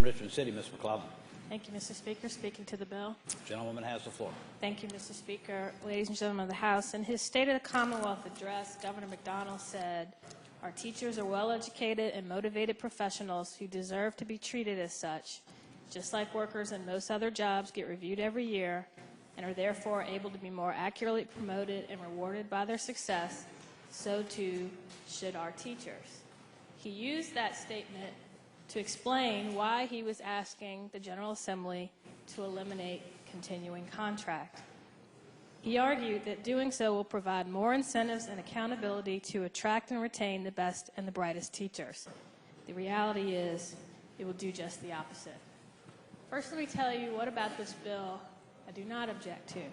From Richmond City, Ms. McClellan. Thank you, Mr. Speaker. Speaking to the bill. Gentlewoman has the floor. Thank you, Mr. Speaker. Ladies and gentlemen of the House, in his State of the Commonwealth address, Governor McDonnell said, "Our teachers are well-educated and motivated professionals who deserve to be treated as such, just like workers in most other jobs get reviewed every year and are therefore able to be more accurately promoted and rewarded by their success, so too should our teachers." He used that statement to explain why he was asking the General Assembly to eliminate continuing contract. He argued that doing so will provide more incentives and accountability to attract and retain the best and the brightest teachers. The reality is it will do just the opposite. First, let me tell you what about this bill I do not object to.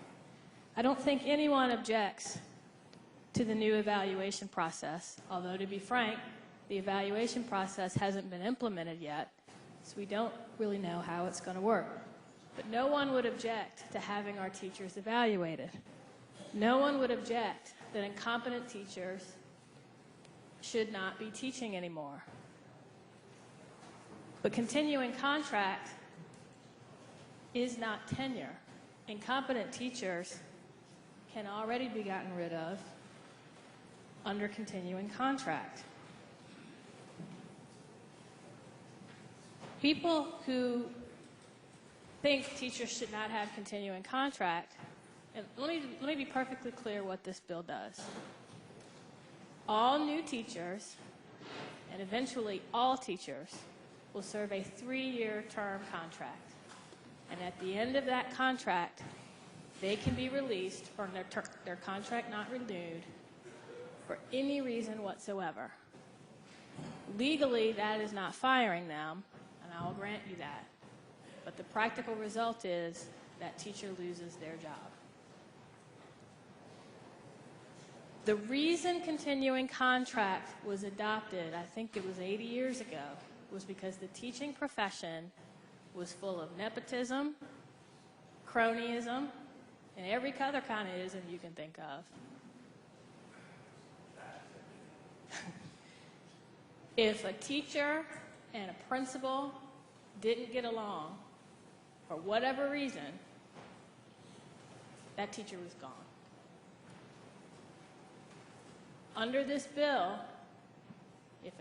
I don't think anyone objects to the new evaluation process, although to be frank, the evaluation process hasn't been implemented yet, so we don't really know how it's going to work. But no one would object to having our teachers evaluated. No one would object that incompetent teachers should not be teaching anymore. But continuing contract is not tenure. Incompetent teachers can already be gotten rid of under continuing contract. People who think teachers should not have continuing contract, and let me be perfectly clear what this bill does. All new teachers, and eventually all teachers, will serve a 3-year term contract. And at the end of that contract, they can be released or their contract not renewed for any reason whatsoever. Legally, that is not firing them, and I will grant you that. But the practical result is that teacher loses their job. The reason continuing contract was adopted, I think it was 80 years ago, was because the teaching profession was full of nepotism, cronyism, and every other kind of ism you can think of. If a teacher and a principal didn't get along, for whatever reason, that teacher was gone. Under this bill, if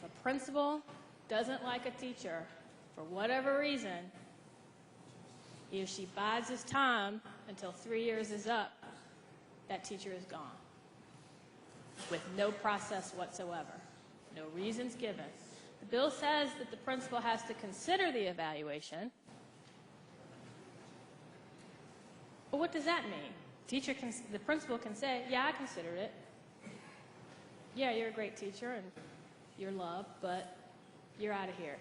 a principal doesn't like a teacher for whatever reason, he or she bides his time until 3 years is up, that teacher is gone, with no process whatsoever, no reasons given. The bill says that the principal has to consider the evaluation, but what does that mean? The principal can say, yeah, I considered it. Yeah, you're a great teacher and you're loved, but you're out of here.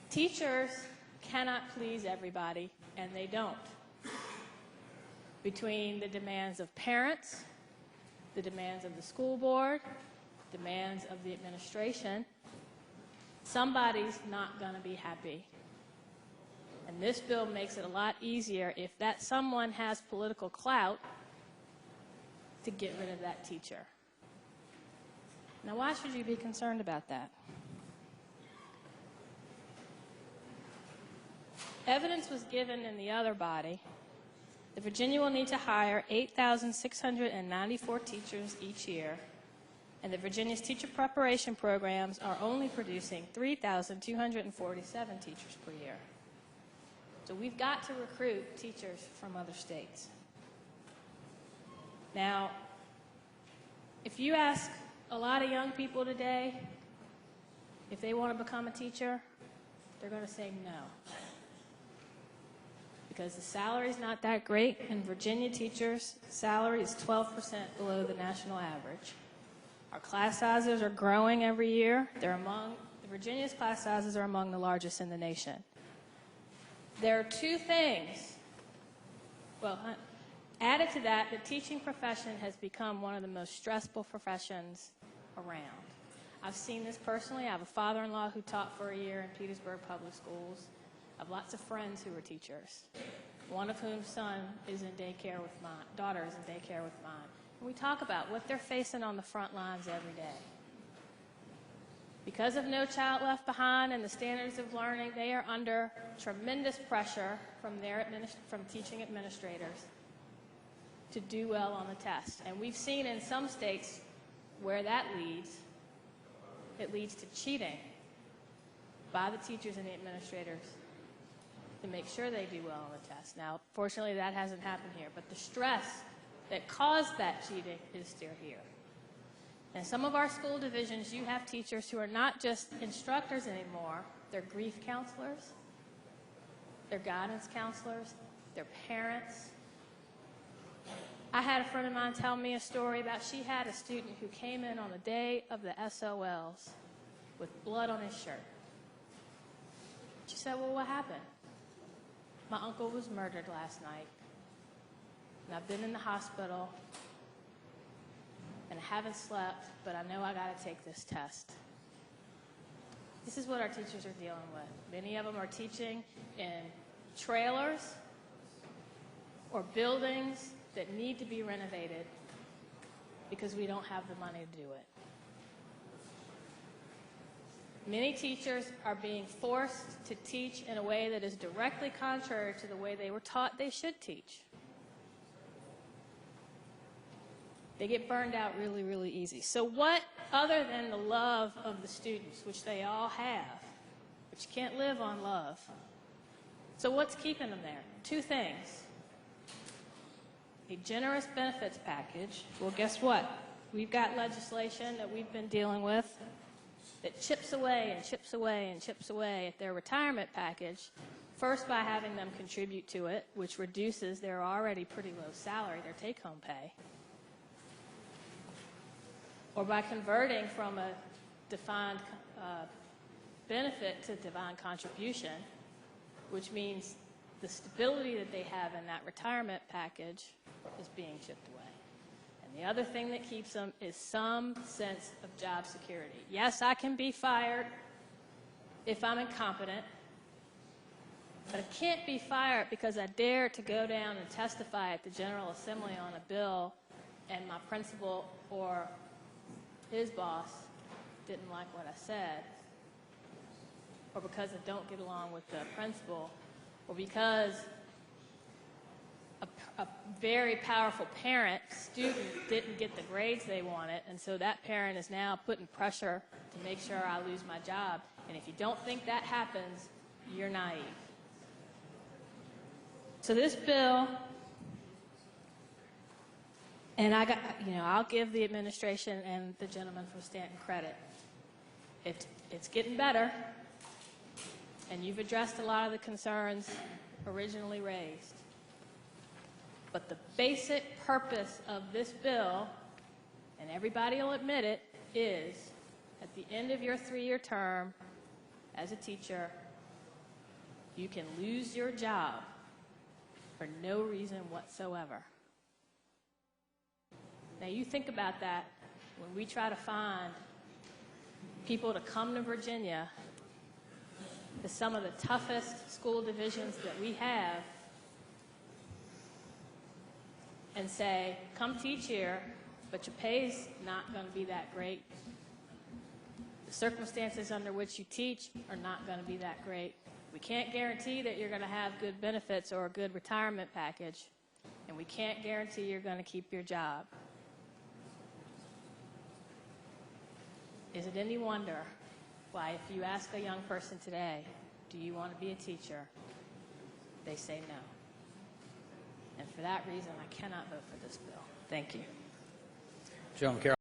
Teachers cannot please everybody, and they don't. Between the demands of parents, the demands of the school board, demands of the administration, somebody's not going to be happy. And this bill makes it a lot easier if that someone has political clout to get rid of that teacher. Now, why should you be concerned about that? Evidence was given in the other body that Virginia will need to hire 8,694 teachers each year, and that Virginia's teacher preparation programs are only producing 3,247 teachers per year. So we've got to recruit teachers from other states. Now, if you ask a lot of young people today if they want to become a teacher, they're going to say no. Because the salary is not that great, and Virginia teachers' salary is 12% below the national average. Our class sizes are growing every year. Virginia's class sizes are among the largest in the nation. There are two things. Well, added to that, the teaching profession has become one of the most stressful professions around. I've seen this personally. I have a father-in-law who taught for a year in Petersburg Public Schools. I have lots of friends who are teachers, one of whom's son is in daycare with mine, daughter is in daycare with mine. And we talk about what they're facing on the front lines every day. Because of No Child Left Behind and the standards of learning, they are under tremendous pressure from teaching administrators to do well on the test. And we've seen in some states where that leads, it leads to cheating by the teachers and the administrators to make sure they do well on the test. Now, fortunately, that hasn't happened here, but the stress that caused that cheating is still here. In some of our school divisions, you have teachers who are not just instructors anymore, they're grief counselors, they're guidance counselors, they're parents. I had a friend of mine tell me a story about she had a student who came in on the day of the SOLs with blood on his shirt. She said, well, what happened? My uncle was murdered last night, and I've been in the hospital, and I haven't slept, but I know I got to take this test. This is what our teachers are dealing with. Many of them are teaching in trailers or buildings that need to be renovated because we don't have the money to do it. Many teachers are being forced to teach in a way that is directly contrary to the way they were taught they should teach. They get burned out really, really easy. So what, other than the love of the students, which they all have, but you can't live on love. So what's keeping them there? Two things. A generous benefits package. Well, guess what? We've got legislation that we've been dealing with that chips away and chips away and chips away at their retirement package, first by having them contribute to it, which reduces their already pretty low salary, their take-home pay, or by converting from a defined benefit to defined contribution, which means the stability that they have in that retirement package is being chipped away. And the other thing that keeps them is some sense of job security. Yes, I can be fired if I'm incompetent, but I can't be fired because I dare to go down and testify at the General Assembly on a bill and my principal or his boss didn't like what I said, or because I don't get along with the principal, or because a very powerful student didn't get the grades they wanted, and so that parent is now putting pressure to make sure I lose my job. And if you don't think that happens, you're naive. So this bill, and I'll give the administration and the gentleman from Stanton credit. It's getting better, and you've addressed a lot of the concerns originally raised. But the basic purpose of this bill, and everybody will admit it, is at the end of your 3-year term as a teacher, you can lose your job for no reason whatsoever. Now you think about that when we try to find people to come to Virginia, to some of the toughest school divisions that we have, and say, come teach here, but your pay's not going to be that great. The circumstances under which you teach are not going to be that great. We can't guarantee that you're going to have good benefits or a good retirement package, and we can't guarantee you're going to keep your job. Is it any wonder why if you ask a young person today, do you want to be a teacher, they say no. And for that reason, I cannot vote for this bill. Thank you. Gentleman,